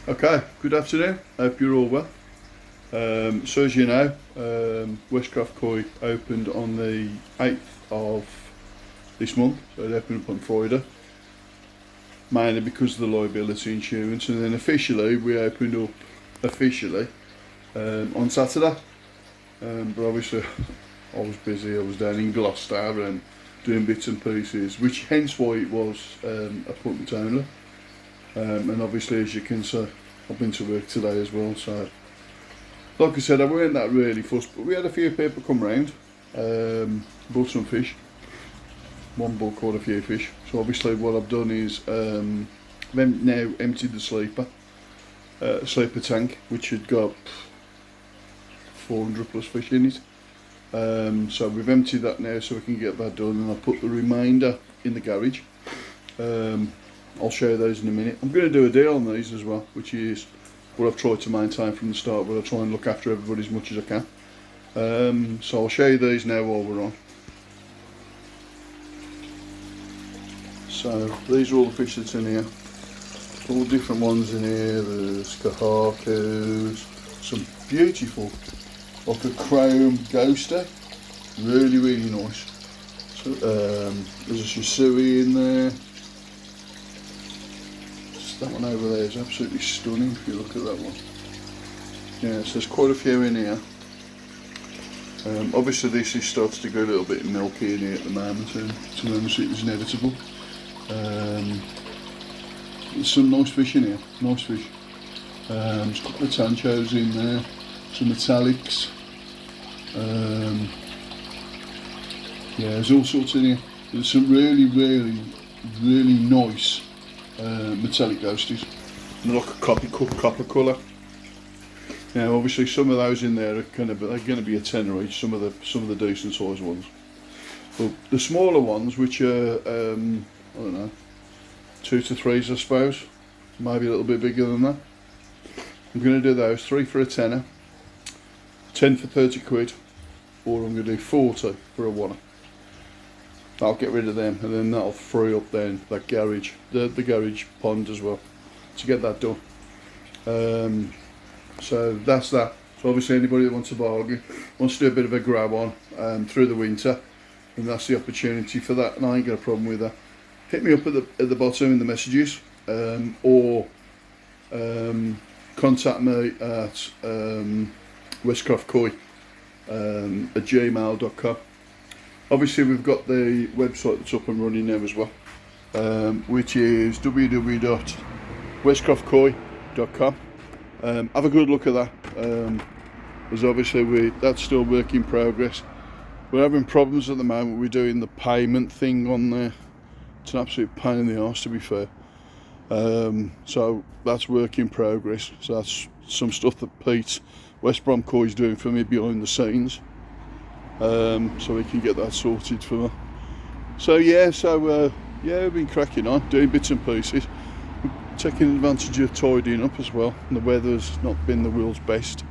Okay, good afternoon. Hope you're all well. So as you know, Westcroft Koi opened on the 8th of this month, so it opened up on Friday, mainly because of the liability insurance, and then officially we opened up officially on Saturday. But obviously I was busy, I was down in Gloucester and doing bits and pieces, which hence why it was appointment only. And obviously, as you can see, I've been to work today as well, so like I said, I weren't that really fussed, but we had a few people come round, bought some fish. One bull caught a few fish, so obviously what I've done is now emptied the sleeper tank, which had got 400 plus fish in it. So we've emptied that now so we can get that done, and I'll put the remainder in the garage. I'll show you those in a minute. I'm going to do a deal on these as well, which is what I've tried to maintain from the start, but I try and look after everybody as much as I can. So I'll show you these now while we're on. So these are all the fish that's in here. All different ones in here. There's kahakus, some beautiful, like a chrome ghoster, really nice. So there's a shisui in there. That one over there is absolutely stunning if you look at that one. Yeah, so there's quite a few in here. Obviously this is starts to go a little bit milky in here at the moment, and to be honest it is inevitable. There's some nice fish in here, nice fish. There's a couple of tanchos in there, some metallics. Yeah, there's all sorts in here. There's some really nice metallic ghosties, and they're like a copper colour. Now obviously some of those in there are going to be a tenner each, some of the decent sized ones. But the smaller ones, which are I don't know, 2 to 3s I suppose, maybe a little bit bigger than that, I'm going to do those 3 for a tenner, 10 for 30 quid, or I'm going to do 40 for a one. I'll get rid of them, and then that'll free up then that garage, the garage pond as well, to get that done. So that's that. So obviously anybody that wants to bargain, wants to do a bit of a grab on through the winter, and that's the opportunity for that, and I ain't got a problem with that. Hit me up at the bottom in the messages, or contact me at westcroftcoy at gmail.com. Obviously we've got the website that's up and running now as well, which is www.westcroftcoy.com. Have a good look at that, as obviously that's still work in progress. We're having problems at the moment. We're doing the payment thing on there. It's an absolute pain in the arse, to be fair. So that's work in progress. So that's some stuff that Pete West Brom Koi is doing for me behind the scenes. So we can get that sorted for me. So yeah, we've been cracking on, doing bits and pieces, taking advantage of tidying up as well. And the weather's not been the world's best.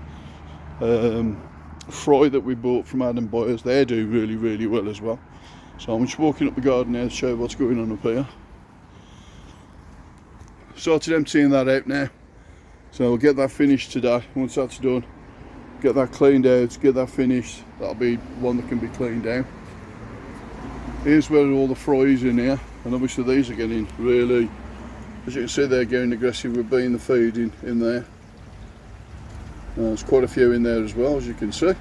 Fry that we bought from Adam Byers, they do really well as well. So I'm just walking up the garden now to show you what's going on up here. Started emptying that out now, so we'll get that finished today. Once that's done, get that cleaned out, get that finished. That'll be one that can be cleaned down. Here's where all the fries in here, and obviously these are getting really, as you can see, they're getting aggressive with being the feeding in there. There's quite a few in there as well, as you can see.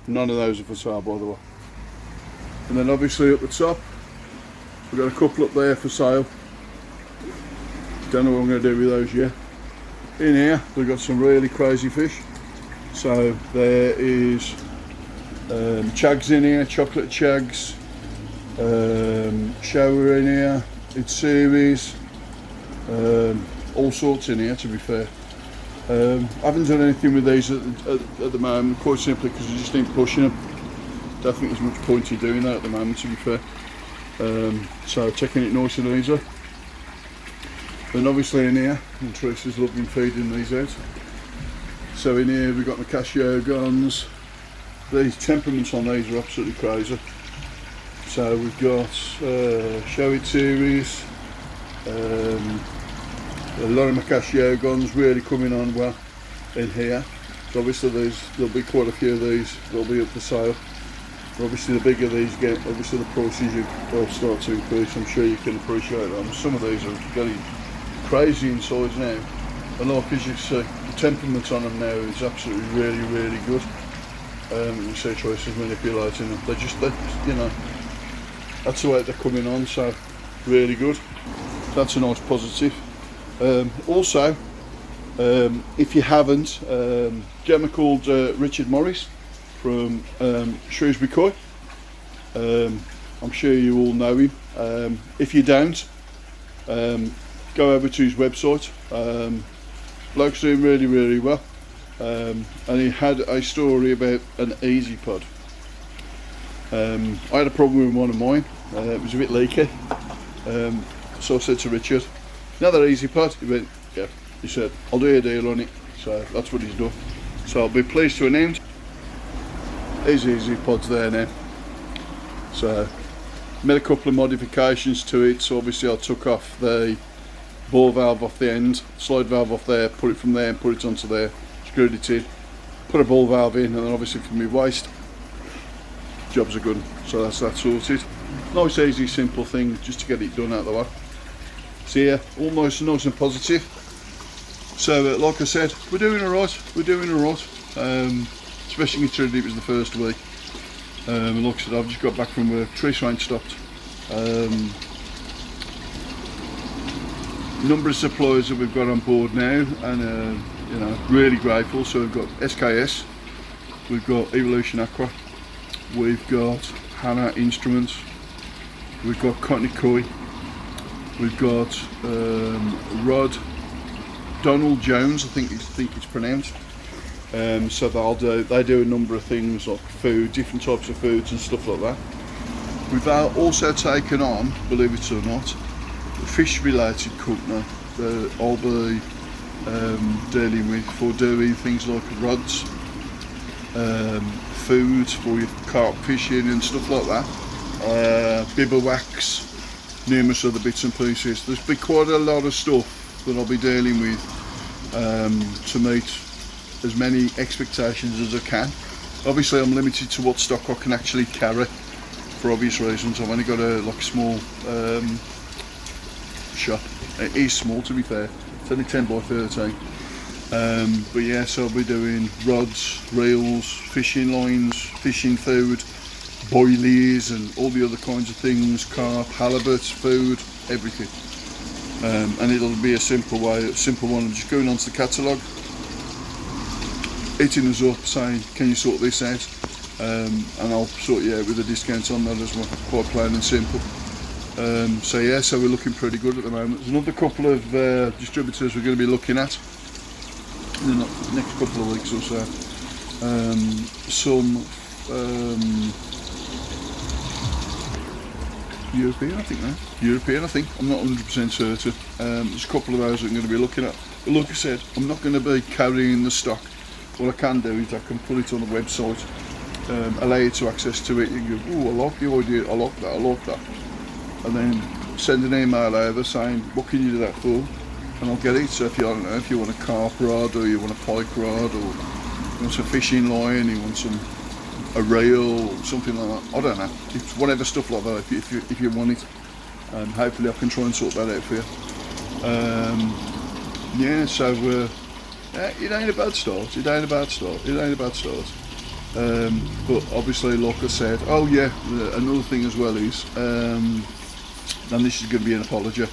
None of those are for sale, by the way. And then obviously at the top, we've got a couple up there for sale. Don't know what I'm going to do with those yet. In here we've got some really crazy fish. So there is Chags in here, chocolate Chags, shower in here, it's series, all sorts in here, to be fair. I haven't done anything with these at the moment, quite simply because I just ain't pushing them. Don't think there's much point in doing that at the moment, to be fair. So taking it nice and easy. And obviously in here, and Teresa's loving feeding these out. So in here we've got the Casio guns. These temperaments on these are absolutely crazy. So we've got Show It series, A lot of Macasio guns really coming on well in here. So obviously there'll be quite a few of these that'll be up for sale. But obviously the bigger these get, obviously the prices will start to increase. I'm sure you can appreciate that. Some of these are getting crazy in size now. And like as you see, the temperament on them now is absolutely really good. You see choices manipulating them. They you know, that's the way they're coming on, so really good. That's a nice positive. Also, if you haven't, gentleman called Richard Morris from Shrewsbury Coy. I'm sure you all know him. If you don't, go over to his website. Bloke's doing really well. And he had a story about an Easy Pod. I had a problem with one of mine. It was a bit leaky. So I said to Richard, another Easy Pod. He went, yeah. He said, I'll do a deal on it. So that's what he's done. So I'll be pleased to announce these Easy Pods there now. So made a couple of modifications to it. So obviously I took off the ball valve off the end, slide valve off there, put it from there and put it onto there, screwed it in, put a ball valve in, and then obviously for me waste, jobs are good. So that's that sorted. Nice easy simple thing just to get it done out of the way. So yeah, all nice and positive. So like I said, we're doing alright, especially considering it was the first week. And like I said, I've just got back from work, tree train stopped. Number of suppliers that we've got on board now, and you know, really grateful. So we've got SKS, we've got Evolution Aqua, we've got Hannah Instruments, we've got Cotton Coy, we've got Rod Donald Jones, I think it's pronounced. So they do a number of things like food, different types of foods and stuff like that. We've also taken on, believe it or not, a fish related company that I'll be dealing with for doing things like rods, foods for your carp fishing and stuff like that, bibber wax, numerous other bits and pieces. There's been quite a lot of stuff that I'll be dealing with to meet as many expectations as I can. Obviously I'm limited to what stock I can actually carry for obvious reasons. I've only got a small shop. It is small, to be fair, it's only 10 by 13. But yeah, so I'll be doing rods, reels, fishing lines, fishing food, boilies and all the other kinds of things, carp, halibut, food, everything. And it'll be a simple one of just going onto the catalogue, hitting us up saying, can you sort this out? And I'll sort you out with a discount on that as well, quite plain and simple. So yeah, so we're looking pretty good at the moment. There's another couple of distributors we're going to be looking at in the next couple of weeks or so. Some European, I think. I'm not 100% certain. There's a couple of those I'm going to be looking at. But like I said, I'm not going to be carrying the stock. What I can do is I can put it on the website, allow you to access to it. You can go, oh, I like the idea, I like that. And then send an email over saying, what can you do that for? And I'll get it. So if you, I don't know, if you want a carp rod, or you want a pike rod, or you want some fishing line, you want a reel, something like that. I don't know. It's whatever stuff like that. If you want it, hopefully I can try and sort that out for you. Yeah. So it ain't a bad start. But obviously, like I said, oh yeah, another thing as well is, and this is going to be an apology.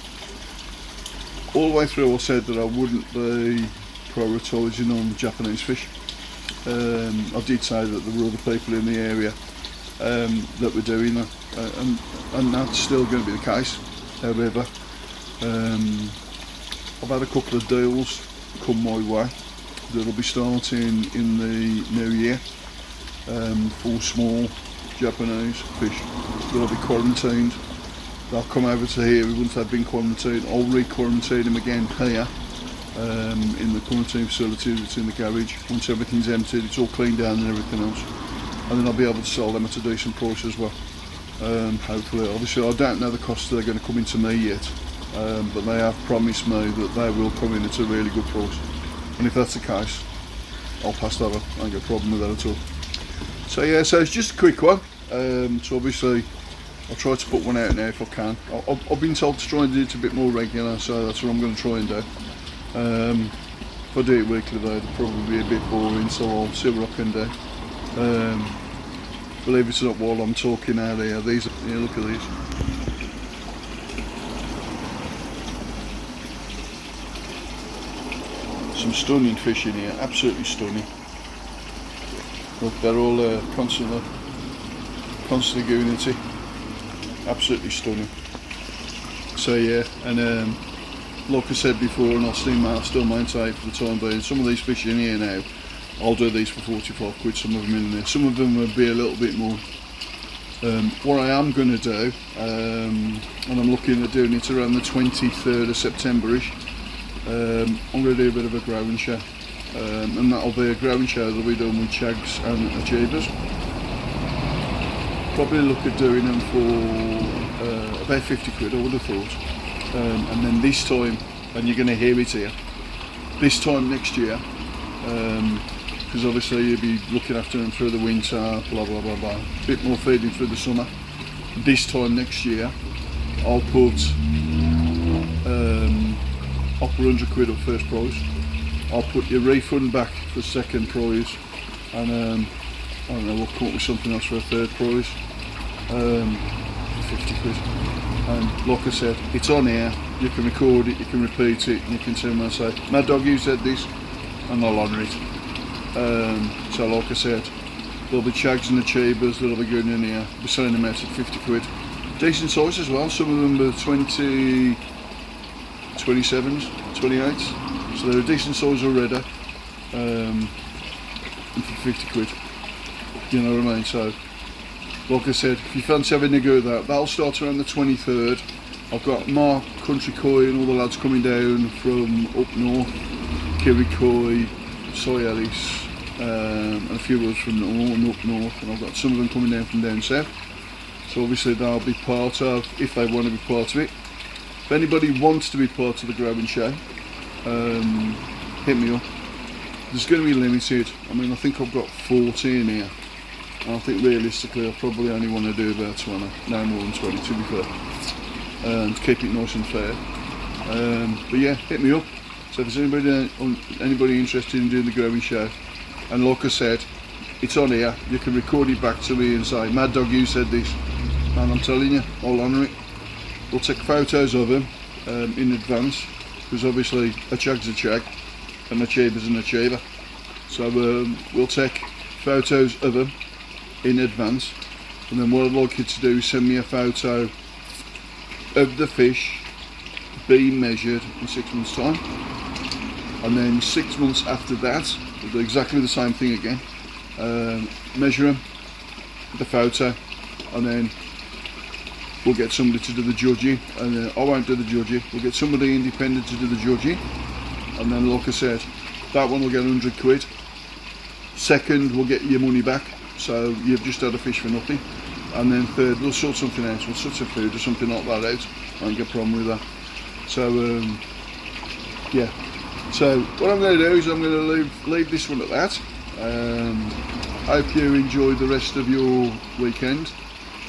All the way through I said that I wouldn't be prioritising on Japanese fish. I did say that there were other people in the area that were doing that, and that's still going to be the case. However, I've had a couple of deals come my way that'll be starting in the new year for small Japanese fish that'll be quarantined. They'll come over to here once they've been quarantined. I'll re-quarantine them again here in the quarantine facility that's in the garage. Once everything's emptied, it's all cleaned down and everything else, and then I'll be able to sell them at a decent price as well. Hopefully, obviously I don't know the costs that are going to come into me yet, but they have promised me that they will come in at a really good price, and if that's the case, I'll pass that on. I ain't got a problem with that at all. So yeah, so it's just a quick one. So obviously I'll try to put one out now if I can. I've been told to try and do it a bit more regular, so that's what I'm going to try and do. If I do it weekly though, it'll probably be a bit boring, so I'll see what I can do. Believe it or not, while I'm talking out here, these, yeah, look at these. Some stunning fish in here, absolutely stunning. Look, they're all constantly going into it. Absolutely stunning. So yeah, and like I said before, and I'll still maintain for the time being, some of these fish in here now, I'll do these for 45 quid, some of them in there. Some of them will be a little bit more. What I am going to do, and I'm looking at doing it around the 23rd of September-ish, I'm going to do a bit of a growing show. And that'll be a growing show that'll be done with Chags and Ochebas. Probably look at doing them for about 50 quid, I would have thought. And then this time, and you're going to hear it here, this time next year, because obviously you'll be looking after them through the winter, blah blah blah blah, a bit more feeding through the summer. This time next year, I'll put 100 quid up first prize. I'll put your refund back for second prize, and I don't know, we'll come up with something else for a third prize, 50 quid. And like I said, it's on here, you can record it, you can repeat it, and you can turn around and say, Mad Dog, you said this, and I'll honour it. So like I said, there'll be Chags and Ochebas that'll be going in here, we're selling them out at 50 quid. Decent size as well, some of them are 20, 27s, 28s, so they're a decent size already, and for 50 quid, you know what I mean. So like I said, if you fancy having a go at that, that'll start around the 23rd. I've got Mark, Country Koi and all the lads coming down from up north, Kiri Koi, Soy Ellis, and a few others from up north, and I've got some of them coming down from down south. So obviously they'll be part of, if they want to be part of it. If anybody wants to be part of the growing show, hit me up. There's going to be limited. I mean, I think I've got 14 here. And I think realistically I probably only want to do about 20, no more than 20 to be fair, to keep it nice and fair. But yeah, hit me up. So if there's anybody interested in doing the growing show, and like I said, it's on here, you can record it back to me and say, Mad Dog, you said this, and I'm telling you, I'll honour it. We'll take photos of them in advance, because obviously a Chag's a Chag and a Ocheba's an Ocheba. So we'll take photos of them in advance, and then what I'd like you to do is send me a photo of the fish being measured in 6 months time, and then 6 months after that we'll do exactly the same thing again, measure them with the photo, and then we'll get somebody to do the judging, and I won't do the judging, we'll get somebody independent to do the judging, and then like I said, that one will get 100 quid, second will get your money back, so you've just had a fish for nothing, and then third we'll sort something out, we'll sort some food or something like that out, I ain't got a problem with that. So yeah, so what I'm going to do is I'm going to leave this one at that. Hope you enjoy the rest of your weekend.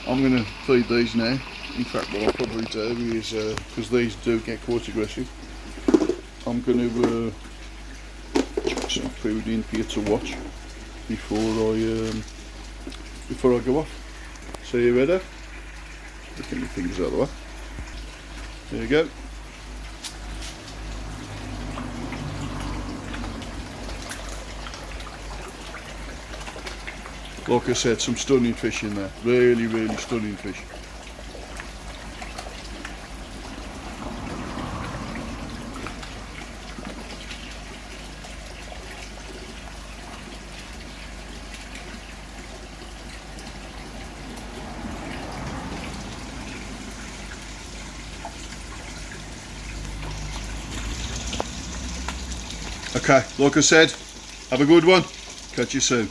I'm going to feed these now. In fact, what I'll probably do is, because these do get quite aggressive, I'm going to chuck some food in for you to watch before I go off. So you ready? Get my fingers out of the way. There you go. Like I said, some stunning fish in there. Really, really stunning fish. Okay, like I said, have a good one. Catch you soon.